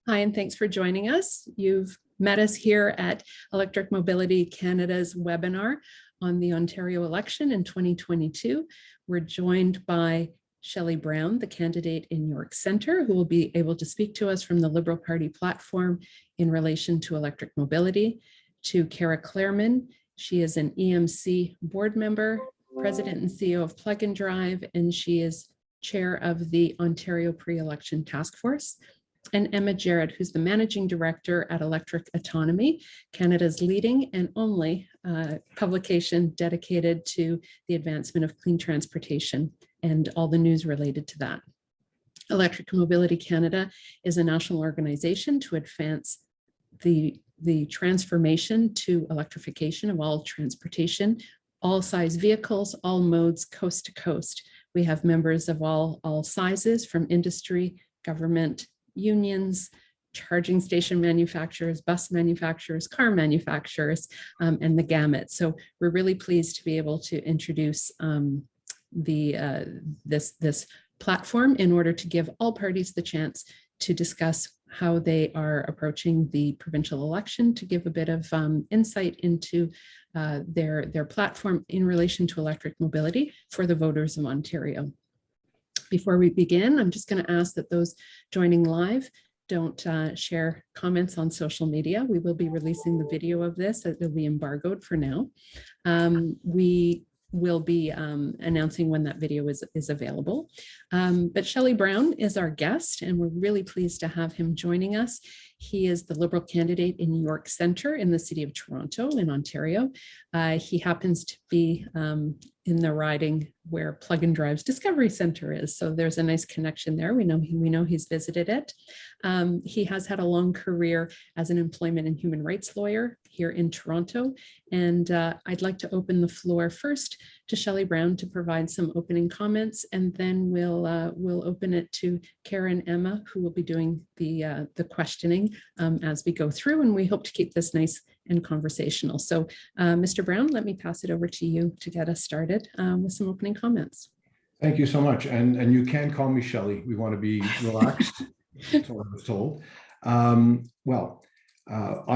Hi, and thanks for joining us. You've met us here at Electric Mobility Canada's webinar on the Ontario election in 2022. We're joined by Shelley Brown, the candidate in York Centre, who will be able to speak to us from the Liberal Party platform in relation to electric mobility, to Cara Clairman. She is an EMC board member, president and CEO of Plug and Drive, and she is chair of the Ontario Pre-Election Task Force. And Emma Jarratt, who's the managing director at Autonomy, Canada's leading and only publication dedicated to the advancement of clean transportation and all the news related to that. Electric Mobility Canada is a national organization to advance the transformation to electrification of all transportation, all size vehicles, all modes, coast to coast. We have members of all sizes, from industry, government, unions, charging station manufacturers, bus manufacturers, car manufacturers, and the gamut. So we're really pleased to be able to introduce this platform in order to give all parties the chance to discuss how they are approaching the provincial election, to give a bit of insight into their platform in relation to electric mobility for the voters of Ontario. Before we begin, I'm just going to ask that those joining live don't share comments on social media. We will be releasing the video of this. It will be embargoed for now. We will be announcing when that video is available. But Shelley Brown is our guest, and we're really pleased to have him joining us. He is the Liberal candidate in York Centre in the City of Toronto in Ontario. He happens to be in the riding where Plug and Drive's Discovery Centre is. So there's a nice connection there. We know he's visited it. He has had a long career as an employment and human rights lawyer here in Toronto. And I'd like to open the floor first to Shelley Brown to provide some opening comments, and then we'll open it to Cara and Emma, who will be doing the questioning as we go through, and we hope to keep this nice and conversational. So Mr. Brown, let me pass it over to you to get us started with some opening comments. Thank you so much. And you can call me Shelley. We want to be relaxed, that's what I was told. I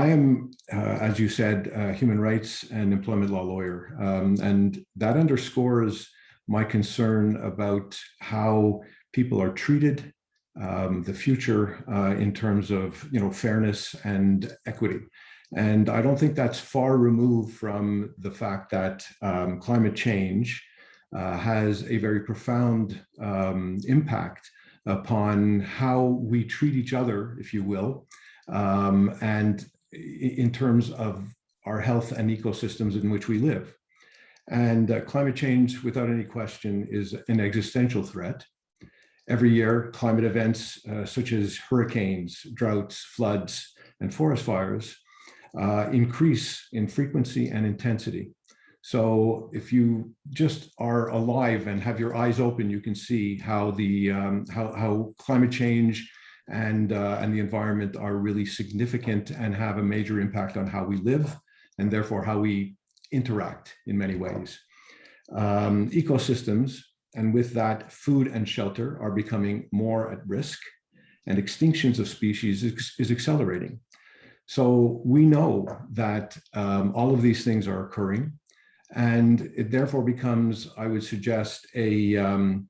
am, as you said, a human rights and employment law lawyer. And that underscores my concern about how people are treated, the future in terms of fairness and equity. And I don't think that's far removed from the fact that climate change has a very profound impact upon how we treat each other, if you will, and in terms of our health and ecosystems in which we live. And climate change, without any question, is an existential threat. Every year, climate events such as hurricanes, droughts, floods, and forest fires increase in frequency and intensity. So if you just are alive and have your eyes open, you can see how how climate change and the environment are really significant and have a major impact on how we live, and therefore how we interact in many ways. Ecosystems, and with that food and shelter, are becoming more at risk, and extinctions of species is accelerating. So we know that all of these things are occurring, and it therefore becomes, I would suggest, an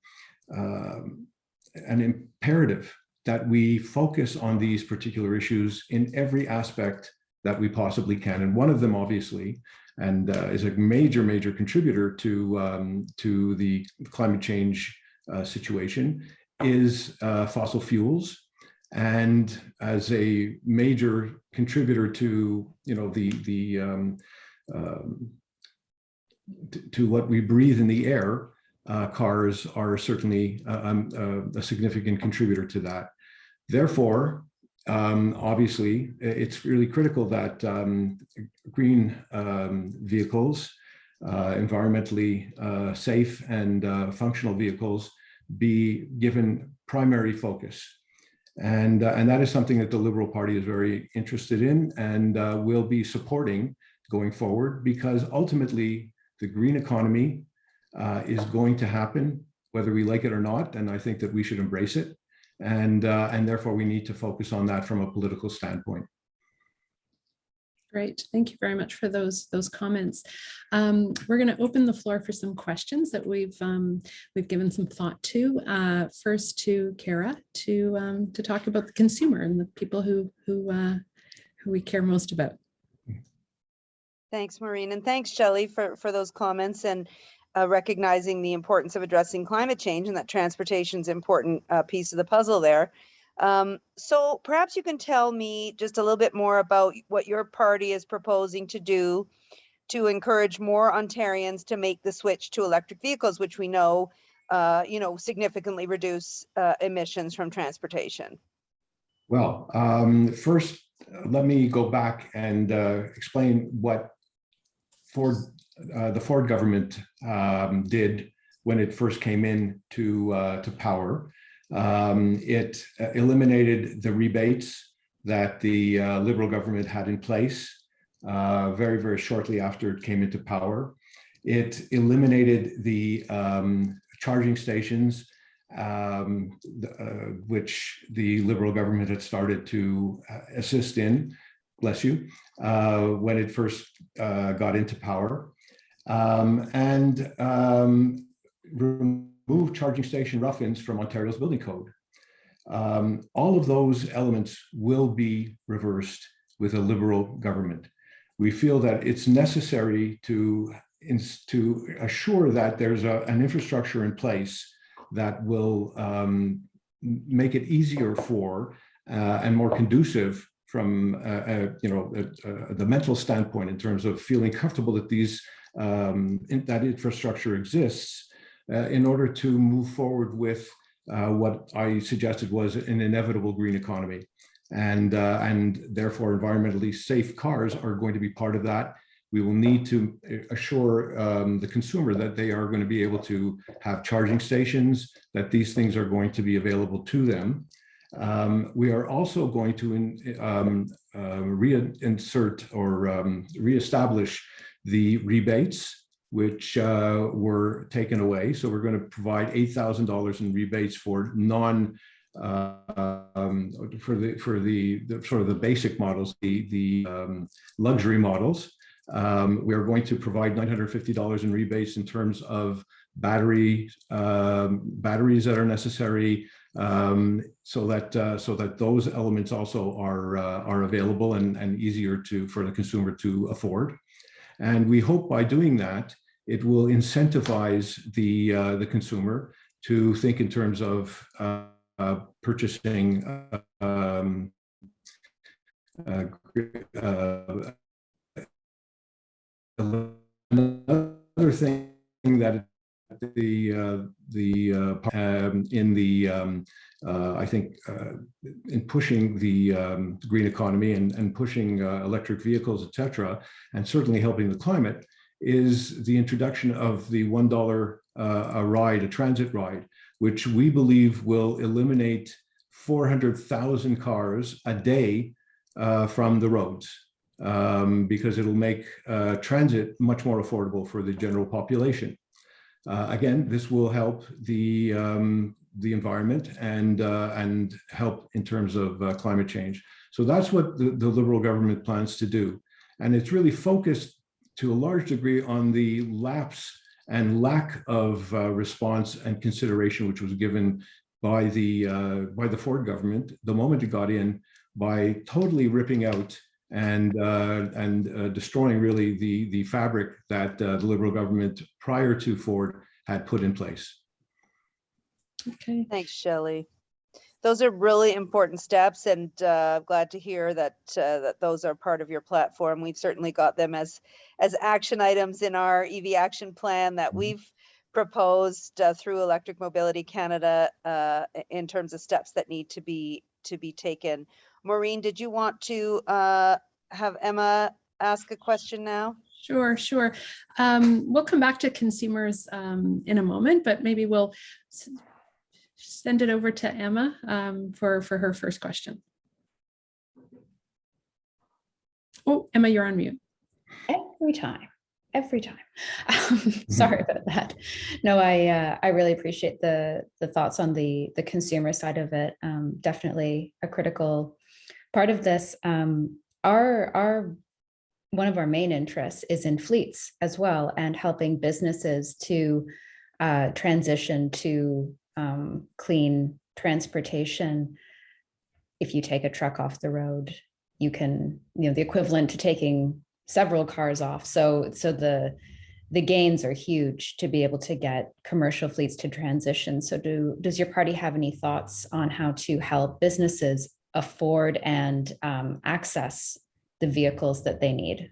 imperative that we focus on these particular issues in every aspect that we possibly can. And one of them, obviously, and is a major contributor to the climate change situation, is fossil fuels. And as a major contributor to to what we breathe in the air, cars are certainly a significant contributor to that. Therefore, obviously, it's really critical that green vehicles, environmentally safe and functional vehicles, be given primary focus. And that is something that the Liberal Party is very interested in and will be supporting going forward, because ultimately the green economy is going to happen, whether we like it or not, and I think that we should embrace it. and therefore we need to focus on that from a political standpoint. Great. Thank you very much for those comments. We're going to open the floor for some questions that we've given some thought to. First to Cara to talk about the consumer and the people who we care most about. Thanks, Maureen, and thanks, Shelley, for those comments and recognizing the importance of addressing climate change and that transportation is an important piece of the puzzle there. So perhaps you can tell me just a little bit more about what your party is proposing to do to encourage more Ontarians to make the switch to electric vehicles, which we know, significantly reduce emissions from transportation. Well, first, let me go back and explain what the Ford government did when it first came in to power. It eliminated the rebates that the Liberal government had in place very, very shortly after it came into power. It eliminated the charging stations, which the Liberal government had started to assist in, bless you, when it first got into power, and remove charging station rough-ins from Ontario's building code. All of those elements will be reversed with a Liberal government. We feel that it's necessary to assure that there's an infrastructure in place that will make it easier for and more conducive from the mental standpoint in terms of feeling comfortable that that infrastructure exists in order to move forward with what I suggested was an inevitable green economy. And therefore environmentally safe cars are going to be part of that. We will need to assure the consumer that they are going to be able to have charging stations, that these things are going to be available to them. We are also going to reinsert or reestablish the rebates which were taken away. So we're going to provide $8,000 in rebates for for the sort of the basic models, the luxury models. We are going to provide $950 in rebates in terms of batteries that are necessary, so that those elements also are available and easier for the consumer to afford. And we hope by doing that, it will incentivize the consumer to think in terms of purchasing another thing that I think in pushing the green economy and pushing electric vehicles, etc., and certainly helping the climate, is the introduction of the $1 a transit ride, which we believe will eliminate 400,000 cars a day from the roads, because it'll make transit much more affordable for the general population. Again, this will help the environment and help in terms of climate change. So that's what the Liberal government plans to do. And it's really focused to a large degree on the lapse and lack of response and consideration which was given by the Ford government the moment it got in, by totally ripping out and destroying really the fabric that the Liberal government prior to Ford had put in place. Okay. Thanks, Shelley. Those are really important steps, and glad to hear that that those are part of your platform. We've certainly got them as action items in our EV action plan that we've proposed through Electric Mobility Canada in terms of steps that need to be taken. Maureen, did you want to have Emma ask a question now? Sure. We'll come back to consumers in a moment, but maybe we'll send it over to Emma for her first question. Oh, Emma, you're on mute. Every time. every time. Sorry about that. No, I really appreciate the thoughts on the consumer side of it. Definitely a critical part of this. Our one of our main interests is in fleets as well, and helping businesses to transition to clean transportation. If you take a truck off the road, you can, the equivalent to taking several cars off. So the gains are huge to be able to get commercial fleets to transition. So does your party have any thoughts on how to help businesses afford and access the vehicles that they need?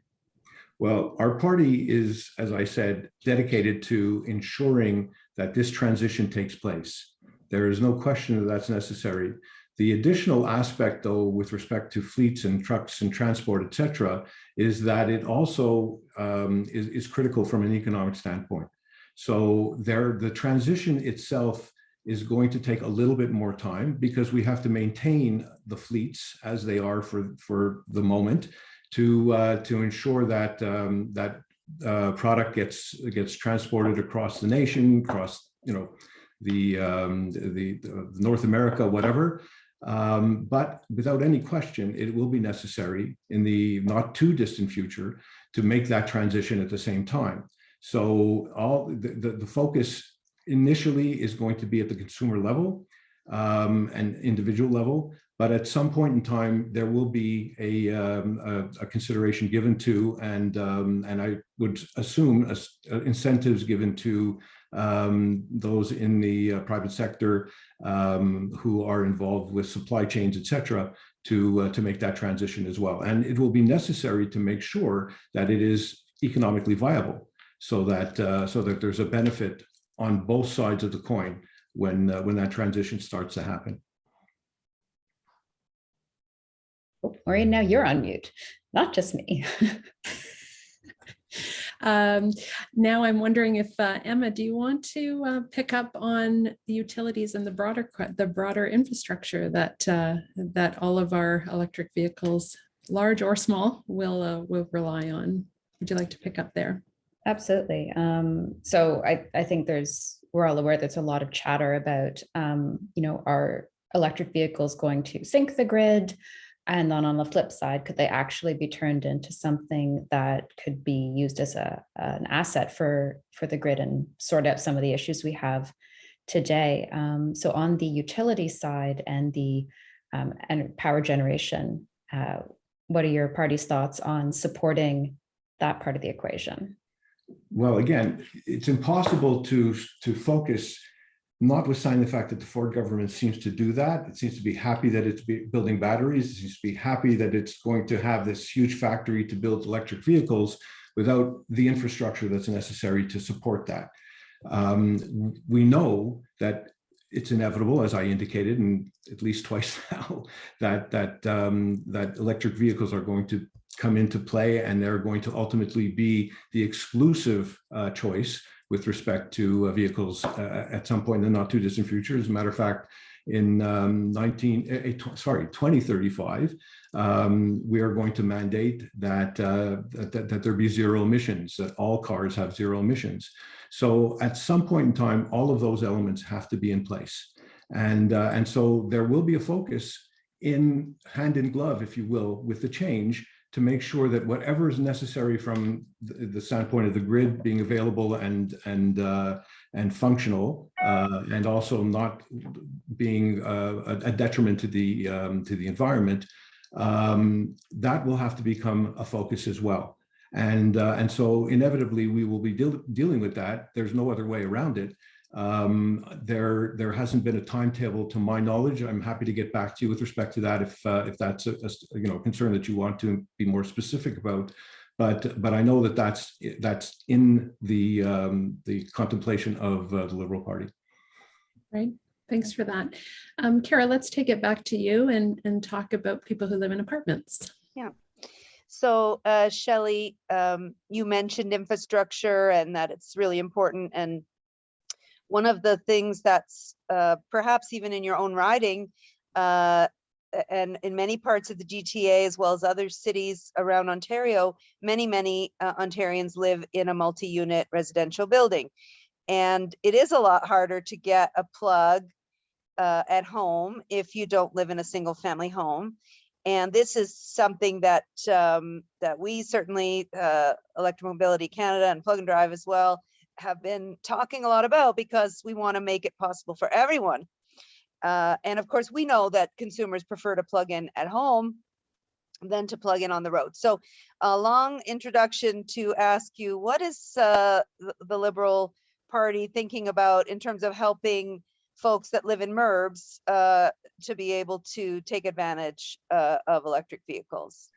Well, our party is, as I said, dedicated to ensuring that this transition takes place. There is no question that that's necessary. The additional aspect, though, with respect to fleets and trucks and transport, et cetera, is that it also is critical from an economic standpoint. So the transition itself is going to take a little bit more time because we have to maintain the fleets as they are for the moment to ensure that product gets transported across the nation, across the North America, whatever. But without any question, it will be necessary in the not too distant future to make that transition at the same time. So all the focus initially is going to be at the consumer level and individual level, but at some point in time there will be a consideration given to, and I would assume incentives given to those in the private sector who are involved with supply chains, et cetera, to make that transition as well. And it will be necessary to make sure that it is economically viable, so that there's a benefit on both sides of the coin when that transition starts to happen. Maureen, now you're on mute, not just me. Now I'm wondering if Emma, do you want to pick up on the utilities and the broader infrastructure that all of our electric vehicles, large or small, will rely on? Would you like to pick up there? Absolutely. So I think we're all aware there's a lot of chatter about are electric vehicles going to sink the grid? And then on the flip side, could they actually be turned into something that could be used as an asset for the grid and sort out some of the issues we have today? So on the utility side and the power generation, what are your party's thoughts on supporting that part of the equation? Well, again, it's impossible to focus, notwithstanding the fact that the Ford government seems to do that. It seems to be happy that it's building batteries. It seems to be happy that it's going to have this huge factory to build electric vehicles without the infrastructure that's necessary to support that. We know that it's inevitable, as I indicated, and at least twice now, that electric vehicles are going to come into play, and they're going to ultimately be the exclusive choice with respect to vehicles at some point in the not too distant future. As a matter of fact, in 2035, we are going to mandate that there be zero emissions, that all cars have zero emissions. So at some point in time, all of those elements have to be in place. And so there will be a focus in hand in glove, if you will, with the change, to make sure that whatever is necessary from the standpoint of the grid being available and functional, and also not being a detriment to the environment, that will have to become a focus as well. And so inevitably we will be dealing with that. There's no other way around it. There hasn't been a timetable to my knowledge. I'm happy to get back to you with respect to that if that's a concern that you want to be more specific about. But I know that that's in the contemplation of the Liberal Party. Right. Thanks for that. Cara, let's take it back to you and talk about people who live in apartments. Yeah. So Shelley, you mentioned infrastructure and that it's really important. And one of the things that's perhaps even in your own riding and in many parts of the GTA, as well as other cities around Ontario, many Ontarians live in a multi-unit residential building. And it is a lot harder to get a plug at home if you don't live in a single family home. And this is something that that we certainly, Electromobility Canada and Plug and Drive as well, have been talking a lot about, because we want to make it possible for everyone. And of course, we know that consumers prefer to plug in at home than to plug in on the road. So a long introduction to ask you, what is the Liberal Party thinking about in terms of helping folks that live in MURBs to be able to take advantage of electric vehicles?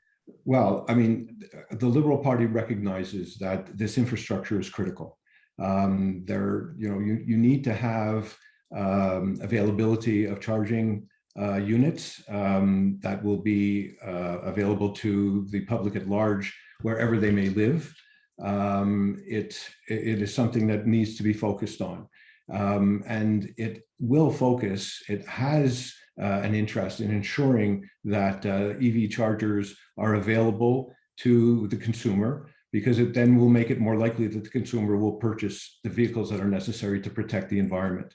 Well, I mean, the Liberal Party recognizes that this infrastructure is critical. You need to have availability of charging units that will be available to the public at large wherever they may live. It is something that needs to be focused on, and it will focus. It has an interest in ensuring that EV chargers are available to the consumer, because it then will make it more likely that the consumer will purchase the vehicles that are necessary to protect the environment.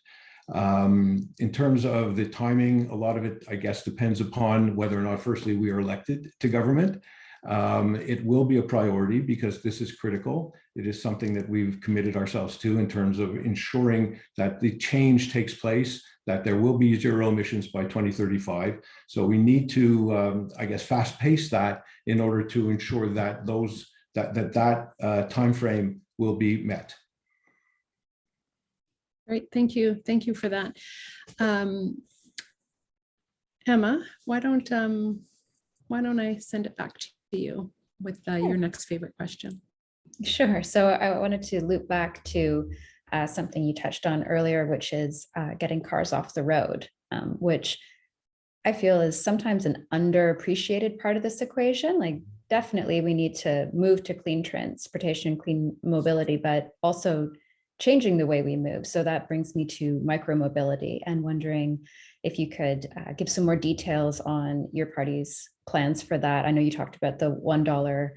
In terms of the timing, a lot of it, I guess, depends upon whether or not, firstly, we are elected to government. It will be a priority because this is critical. It is something that we've committed ourselves to in terms of ensuring that the change takes place, that there will be zero emissions by 2035. So we need to, I guess, fast pace that in order to ensure that that time frame will be met. Great, thank you. Thank you for that. Emma, why don't I send it back to you with your next favorite question? Sure. So I wanted to loop back to something you touched on earlier, which is getting cars off the road, which I feel is sometimes an underappreciated part of this equation. Like, definitely we need to move to clean transportation, clean mobility, but also changing the way we move. So that brings me to micromobility, and wondering if you could give some more details on your party's plans for that. I know you talked about the $1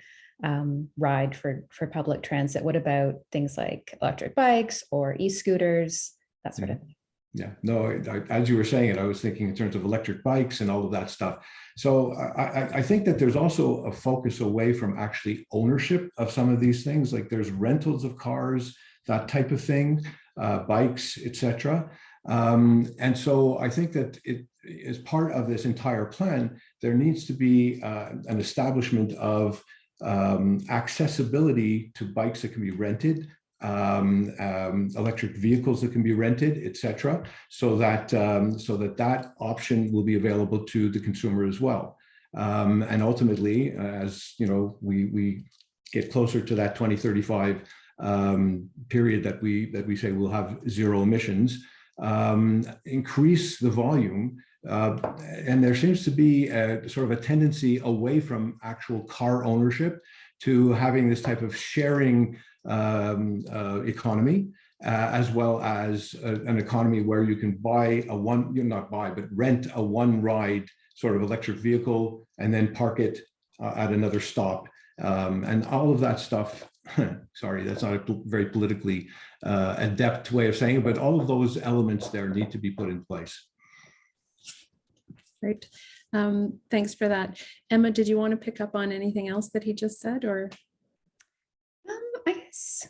ride for public transit. What about things like electric bikes or e-scooters, that sort of thing? Yeah, no, as you were saying it, I was thinking in terms of electric bikes and all of that stuff. So I think that there's also a focus away from actually ownership of some of these things. Like, there's rentals of cars, that type of thing, bikes, etc. And so I think that it is part of this entire plan. There needs to be an establishment of accessibility to bikes that can be rented, electric vehicles that can be rented, etc., so that that option will be available to the consumer as well. And ultimately, as you know, we get closer to that 2035 period that we say we'll have zero emissions, increase the volume. And there seems to be a sort of a tendency away from actual car ownership to having this type of sharing economy, as well as an economy where you can buy rent a one ride sort of electric vehicle and then park it at another stop. And all of that stuff, sorry, that's not a very politically adept way of saying it, but all of those elements there need to be put in place. Great. Thanks for that. Emma, did you want to pick up on anything else that he just said, or? I guess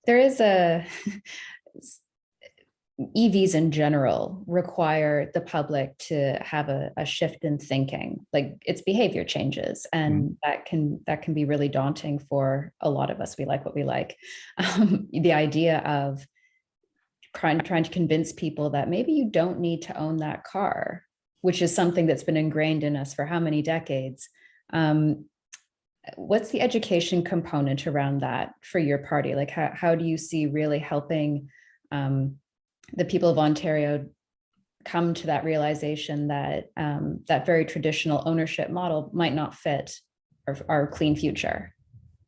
there is EVs in general require the public to have a shift in thinking. Like, it's behavior changes, and that can be really daunting for a lot of us. We like what we like. The idea of trying to convince people that maybe you don't need to own that car, which is something that's been ingrained in us for how many decades. What's the education component around that for your party? Like, how do you see really helping the people of Ontario come to that realization that that very traditional ownership model might not fit our clean future?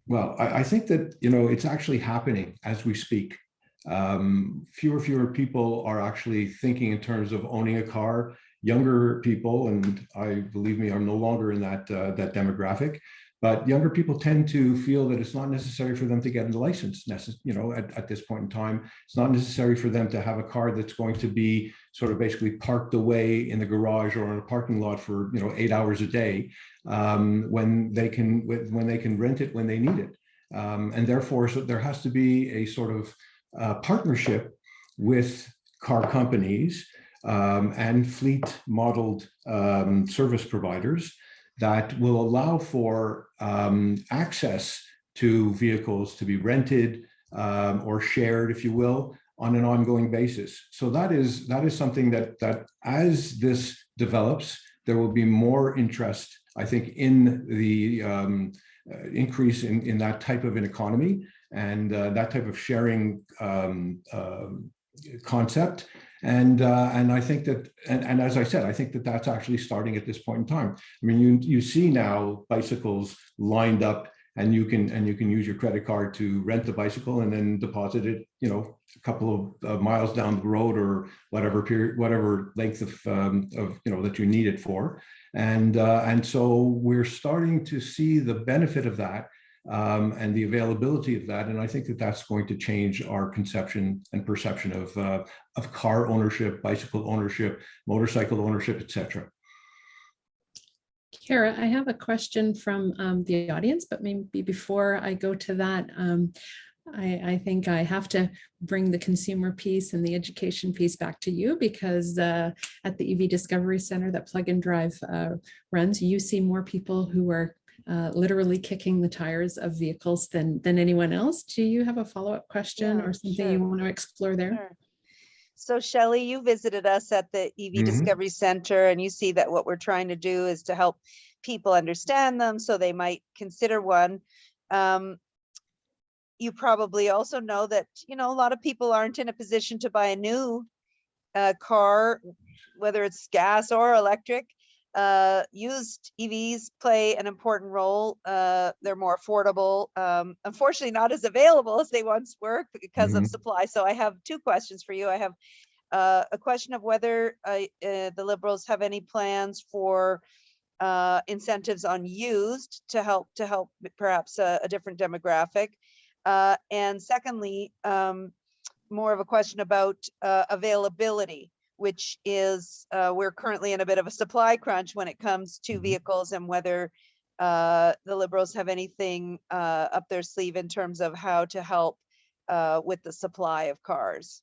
Well, I think that, you know, it's actually happening as we speak. Fewer people are actually thinking in terms of owning a car. younger people, and believe me, I'm no longer in that demographic, but younger people tend to feel that it's not necessary for them to get a license, at this point in time. It's not necessary for them to have a car that's going to be sort of basically parked away in the garage or in a parking lot for 8 hours a day, when they can rent it when they need it. And therefore, so there has to be a sort of partnership with car companies and fleet modeled service providers that will allow for access to vehicles to be rented or shared, if you will, on an ongoing basis. So that is something that as this develops, there will be more interest, I think, in the increase in that type of an economy and that type of sharing concept. And I think that, and as I said, I think that that's actually starting at this point in time. I mean, you see now bicycles lined up, and you can use your credit card to rent the bicycle and then deposit it, a couple of miles down the road or whatever length of that you need it for. And so we're starting to see the benefit of that. And the availability of that, and I think that that's going to change our conception and perception of car ownership, bicycle ownership, motorcycle ownership, etc. Cara, I have a question from the audience, but maybe before I go to that, I think I have to bring the consumer piece and the education piece back to you, because at the EV Discovery Center that Plug and Drive runs, you see more people who are literally kicking the tires of vehicles than anyone else. Do you have a follow-up question or something you want to explore there? Sure. So Shelley, you visited us at the EV Discovery Center, and you see that what we're trying to do is to help people understand them so they might consider one. You probably also know that, a lot of people aren't in a position to buy a new car, whether it's gas or electric. Used EVs play an important role. They're more affordable. Unfortunately, not as available as they once were because of supply. So I have two questions for you. I have a question of whether the Liberals have any plans for incentives on used to help perhaps a different demographic. And secondly, more of a question about availability, which is we're currently in a bit of a supply crunch when it comes to vehicles, and whether the Liberals have anything up their sleeve in terms of how to help with the supply of cars.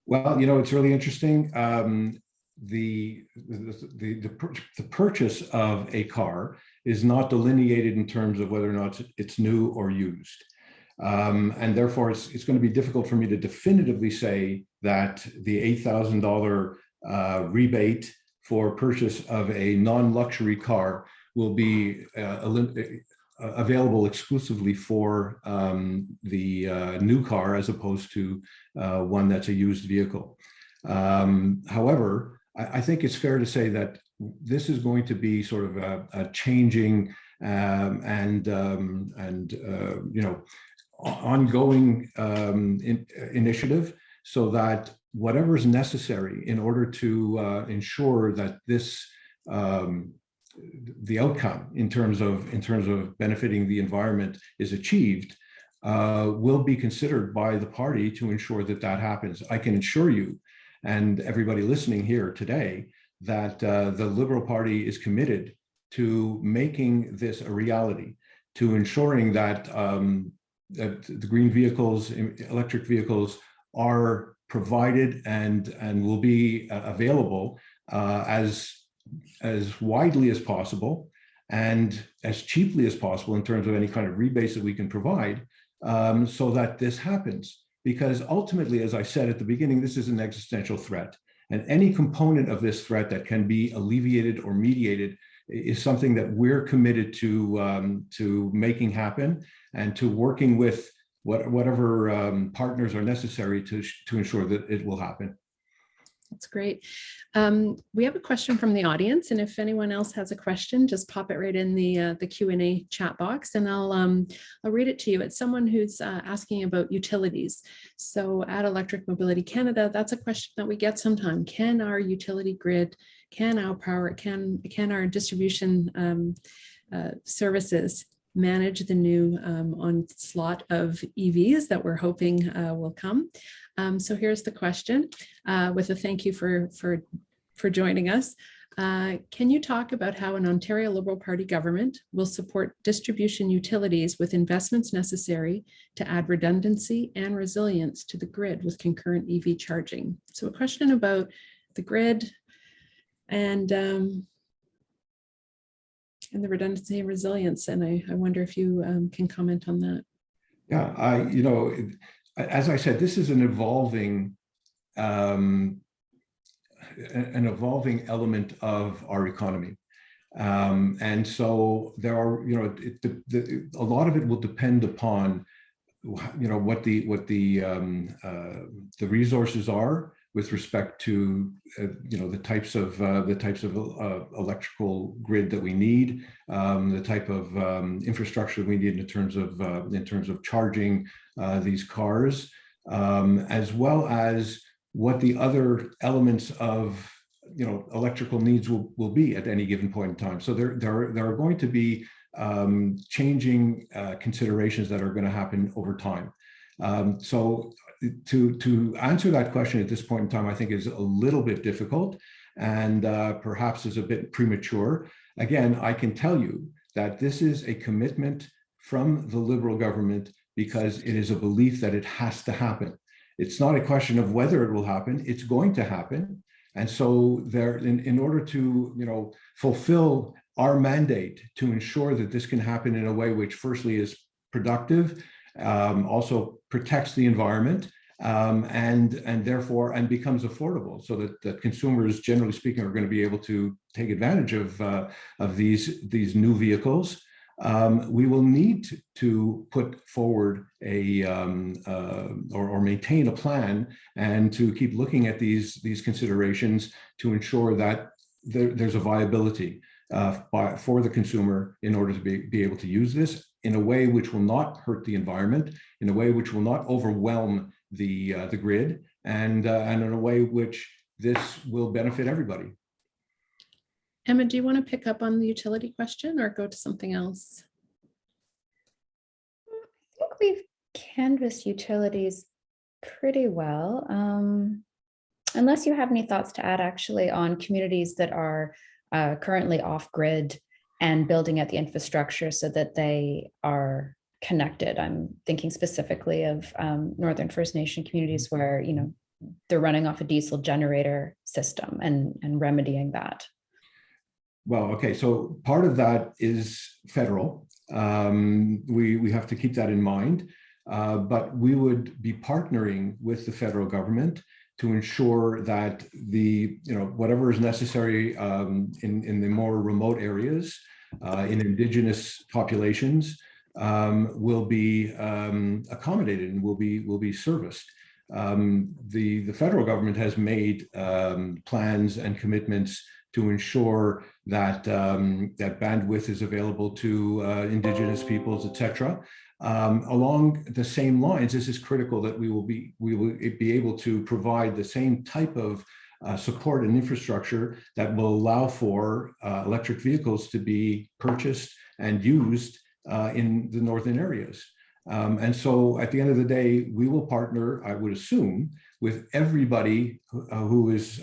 Well, it's really interesting. The purchase of a car is not delineated in terms of whether or not it's new or used. And therefore, it's going to be difficult for me to definitively say that the $8,000 rebate for purchase of a non-luxury car will be available exclusively for the new car as opposed to one that's a used vehicle. However, I think it's fair to say that this is going to be sort of a changing ongoing initiative, so that whatever is necessary in order to ensure that this the outcome in terms of benefiting the environment is achieved will be considered by the party to ensure that that happens. I can assure you and everybody listening here today that the Liberal Party is committed to making this a reality, to ensuring that that the green vehicles, electric vehicles, are provided and will be available as widely as possible and as cheaply as possible in terms of any kind of rebates that we can provide, so that this happens. Because ultimately, as I said at the beginning, this is an existential threat, and any component of this threat that can be alleviated or mediated is something that we're committed to making happen, and to working with whatever partners are necessary to ensure that it will happen. That's great. We have a question from the audience, and if anyone else has a question, just pop it right in the Q&A chat box, and I'll read it to you. It's someone who's asking about utilities. So at Electric Mobility Canada, that's a question that we get sometime. Can our utility grid, can our power, can our distribution services manage the new onslaught of EVs that we're hoping will come? So here's the question, with a thank you for joining us. Can you talk about how an Ontario Liberal Party government will support distribution utilities with investments necessary to add redundancy and resilience to the grid with concurrent EV charging? So a question about the grid and the redundancy and resilience. And I wonder if you can comment on that. Yeah, you know, as I said, this is an evolving element of our economy. And so there are, you know, a lot of it will depend upon, you know, what the resources are with respect to, you know, the types of electrical grid that we need, the type of infrastructure we need in terms of charging these cars, as well as what the other elements of, you know, electrical needs will be at any given point in time. So there are going to be changing considerations that are going to happen over time. So to answer that question at this point in time, I think is a little bit difficult and perhaps is a bit premature. Again, I can tell you that this is a commitment from the Liberal government because it is a belief that it has to happen. It's not a question of whether it will happen, it's going to happen. And so there, in order to, you know, fulfill our mandate to ensure that this can happen in a way which firstly is productive, also protects the environment, and therefore becomes affordable, so that consumers, generally speaking, are going to be able to take advantage of these new vehicles. We will need to put forward or maintain a plan, and to keep looking at these considerations to ensure that there's a viability for the consumer in order to be able to use this in a way which will not hurt the environment, in a way which will not overwhelm the grid, and in a way which this will benefit everybody. Emma, do you want to pick up on the utility question or go to something else? I think we've canvassed utilities pretty well. Unless you have any thoughts to add actually on communities that are currently off-grid and building out the infrastructure so that they are connected. I'm thinking specifically of Northern First Nation communities where, you know, they're running off a diesel generator system and remedying that. Well, okay, so part of that is federal. We have to keep that in mind, but we would be partnering with the federal government to ensure that whatever is necessary in the more remote areas, in Indigenous populations, will be accommodated and will be serviced. The federal government has made plans and commitments to ensure that that bandwidth is available to Indigenous peoples, etc. Along the same lines, this is critical that we will be able to provide the same type of support and infrastructure that will allow for electric vehicles to be purchased and used in the northern areas. And so at the end of the day, we will partner, I would assume, with everybody who's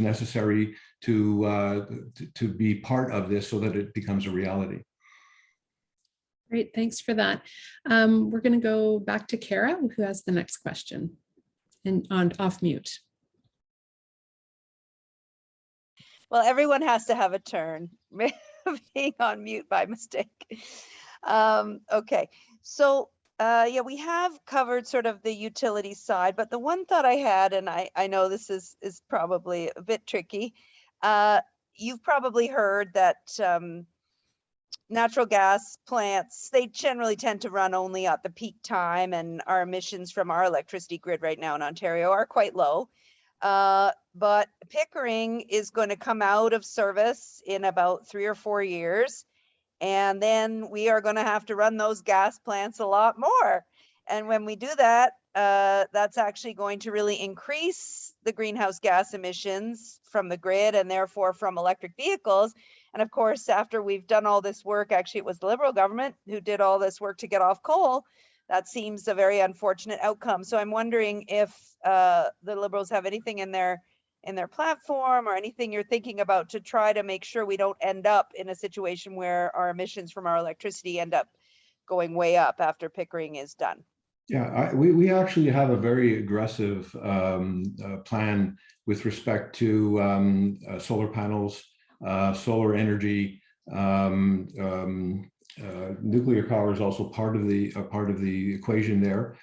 necessary to be part of this so that it becomes a reality. Great, thanks for that. We're going to go back to Cara, who has the next question, and off mute. Well, everyone has to have a turn, being on mute by mistake. Okay, so yeah, we have covered sort of the utility side, but the one thought I had, and I know this is probably a bit tricky. You've probably heard that natural gas plants, they generally tend to run only at the peak time, and our emissions from our electricity grid right now in Ontario are quite low. but Pickering is going to come out of service in about 3 or 4 years. And then we are going to have to run those gas plants a lot more. And when we do that, that's actually going to really increase the greenhouse gas emissions from the grid and therefore from electric vehicles. And of course, after we've done all this work, actually it was the Liberal government who did all this work to get off coal. That seems a very unfortunate outcome. So I'm wondering if the Liberals have anything in their platform or anything you're thinking about to try to make sure we don't end up in a situation where our emissions from our electricity end up going way up after Pickering is done. Yeah, we actually have a very aggressive plan with respect to solar panels, solar energy. Nuclear power is also part of the equation there,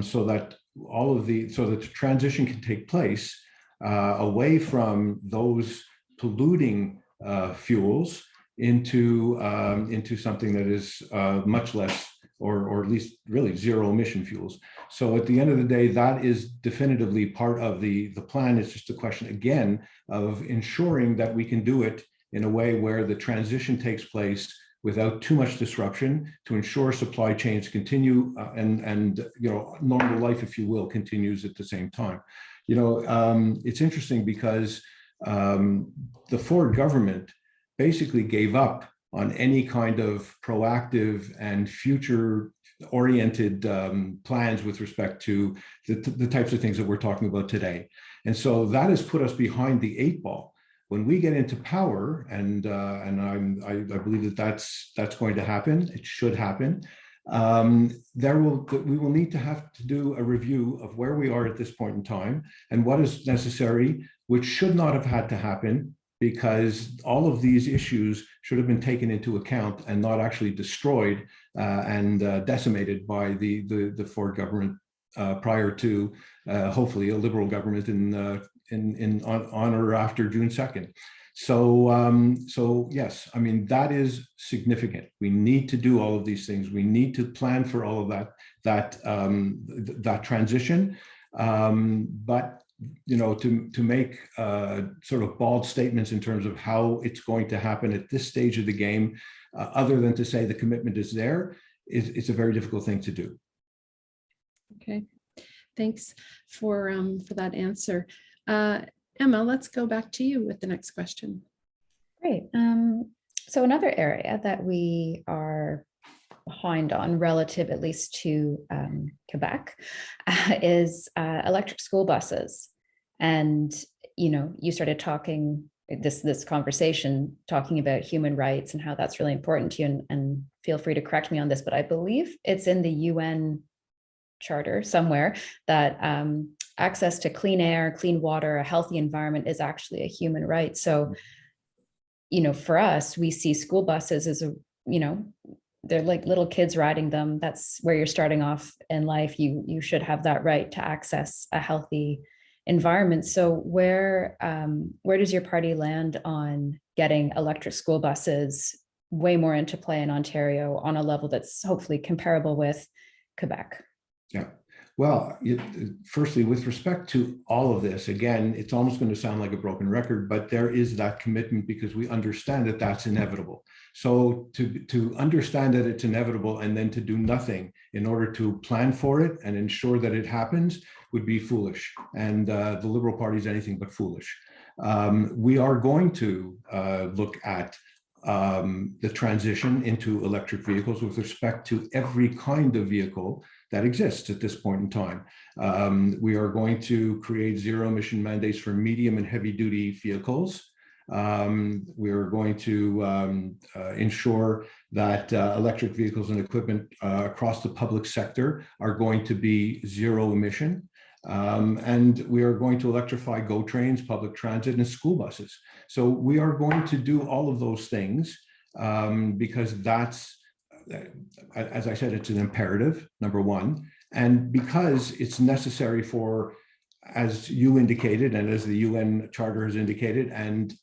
so that the transition can take place away from those polluting fuels into something that is much less, or at least really zero emission fuels. So at the end of the day, that is definitively part of the plan. It's just a question, again, of ensuring that we can do it in a way where the transition takes place without too much disruption, to ensure supply chains continue and normal life, if you will, continues at the same time. It's interesting because the Ford government basically gave up on any kind of proactive and future-oriented plans with respect to the types of things that we're talking about today. And so that has put us behind the 8 ball. When we get into power, and I believe that's going to happen, it should happen, we will need to have to do a review of where we are at this point in time and what is necessary, which should not have had to happen, because all of these issues should have been taken into account and not actually destroyed and decimated by the Ford government prior to hopefully a Liberal government on or after June 2nd. So yes, I mean, that is significant. We need to do all of these things. We need to plan for all of that transition. But to make sort of bald statements in terms of how it's going to happen at this stage of the game, other than to say the commitment is there, it's a very difficult thing to do. Okay, thanks for that answer. Emma, let's go back to you with the next question. Great. So another area that we are behind on, relative at least to Quebec, is electric school buses. And you started talking this conversation talking about human rights and how that's really important to you. And feel free to correct me on this, but I believe it's in the UN Charter somewhere that access to clean air, clean water, a healthy environment is actually a human right. So, for us, we see school buses as they're like little kids riding them. That's where you're starting off in life. You should have that right to access a healthy environment. So where does your party land on getting electric school buses way more into play in Ontario on a level that's hopefully comparable with Quebec? Yeah. Well, firstly, with respect to all of this, again, it's almost going to sound like a broken record, but there is that commitment because we understand that that's inevitable. So to understand that it's inevitable and then to do nothing in order to plan for it and ensure that it happens would be foolish. And the Liberal Party is anything but foolish. We are going to look at the transition into electric vehicles with respect to every kind of vehicle that exists at this point in time. We are going to create zero emission mandates for medium and heavy duty vehicles. We are going to ensure that electric vehicles and equipment across the public sector are going to be zero emission. And we are going to electrify GO trains, public transit, and school buses. So we are going to do all of those things because that's, as I said, it's an imperative, number one, and because it's necessary for, as you indicated, and as the UN Charter has indicated, and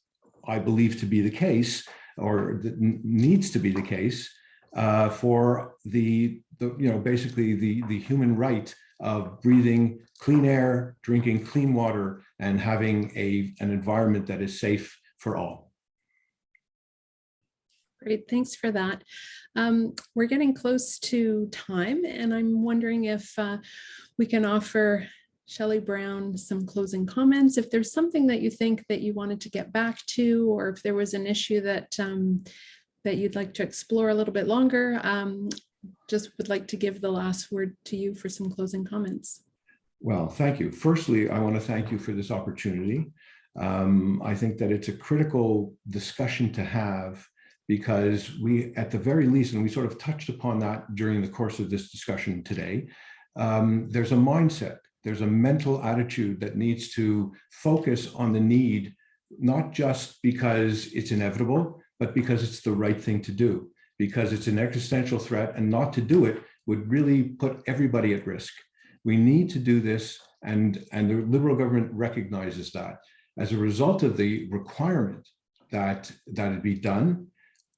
I believe to be the case, or needs to be the case, for basically the human right of breathing clean air, drinking clean water, and having an environment that is safe for all. Great, thanks for that. We're getting close to time, and I'm wondering if we can offer Shelley Brown some closing comments. If there's something that you think that you wanted to get back to, or if there was an issue that that you'd like to explore a little bit longer, just would like to give the last word to you for some closing comments. Well, thank you. Firstly, I want to thank you for this opportunity. I think that it's a critical discussion to have, because we, at the very least, and we sort of touched upon that during the course of this discussion today, there's a mindset, there's a mental attitude that needs to focus on the need, not just because it's inevitable, but because it's the right thing to do, because it's an existential threat, and not to do it would really put everybody at risk. We need to do this, and the Liberal government recognizes that. As a result of the requirement that it be done,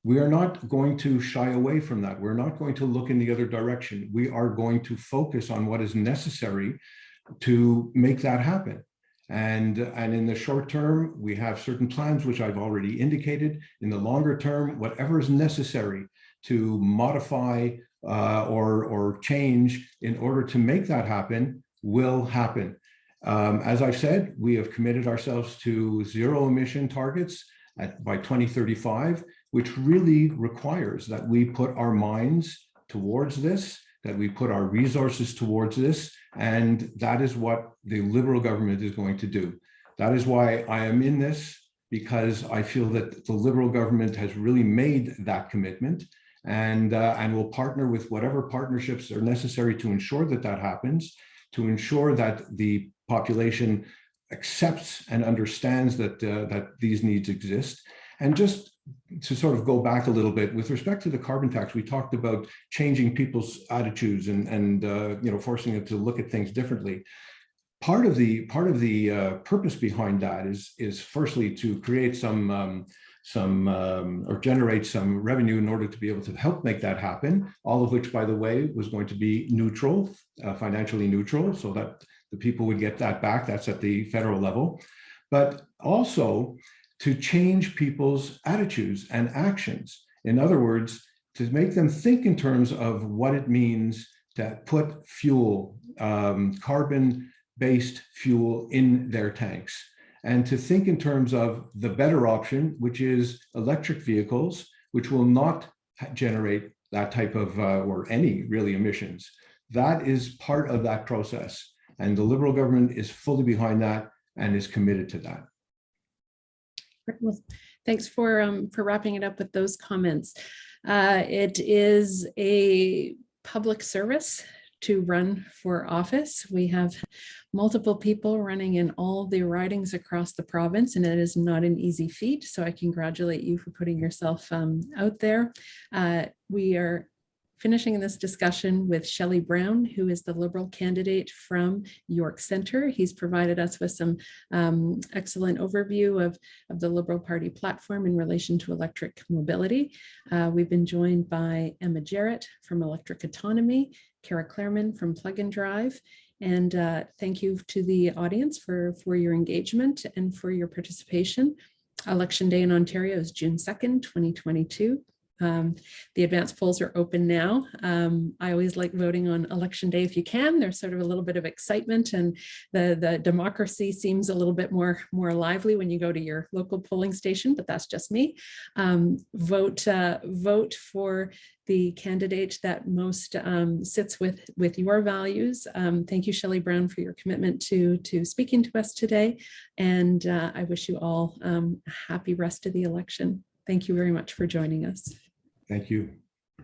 we are not going to shy away from that. We're not going to look in the other direction. We are going to focus on what is necessary to make that happen. And in the short term, we have certain plans, which I've already indicated. In the longer term, whatever is necessary to modify or change in order to make that happen will happen. As I've said, we have committed ourselves to zero emission targets by 2035, which really requires that we put our minds towards this, that we put our resources towards this, and that is what the Liberal government is going to do. That is why I am in this, because I feel that the Liberal government has really made that commitment, and will partner with whatever partnerships are necessary to ensure that that happens, to ensure that the population accepts and understands that that these needs exist. And just to sort of go back a little bit, with respect to the carbon tax, we talked about changing people's attitudes and you know, forcing them to look at things differently. Part of the purpose behind that is firstly to create or generate some revenue in order to be able to help make that happen, all of which, by the way, was going to be neutral, financially neutral, so that the people would get that back. That's at the federal level. But also to change people's attitudes and actions. In other words, to make them think in terms of what it means to put fuel, carbon-based fuel in their tanks, and to think in terms of the better option, which is electric vehicles, which will not generate that type of, or any really emissions. That is part of that process. And the Liberal government is fully behind that and is committed to that. Well, thanks for wrapping it up with those comments. It is a public service to run for office. We have multiple people running in all the ridings across the province, and it is not an easy feat. So I congratulate you for putting yourself out there. We are finishing this discussion with Shelley Brown, who is the Liberal candidate from York Centre. He's provided us with some excellent overview of the Liberal Party platform in relation to electric mobility. We've been joined by Emma Jarratt from Electric Autonomy, Cara Clairman from Plug and Drive, and thank you to the audience for your engagement and for your participation. Election Day in Ontario is June 2nd, 2022. The advanced polls are open now. I always like voting on election day if you can. There's sort of a little bit of excitement, and the democracy seems a little bit more lively when you go to your local polling station, but that's just me. Vote for the candidate that most sits with your values. Thank you, Shelley Brown, for your commitment to speaking to us today. And I wish you all a happy rest of the election. Thank you very much for joining us. Thank you.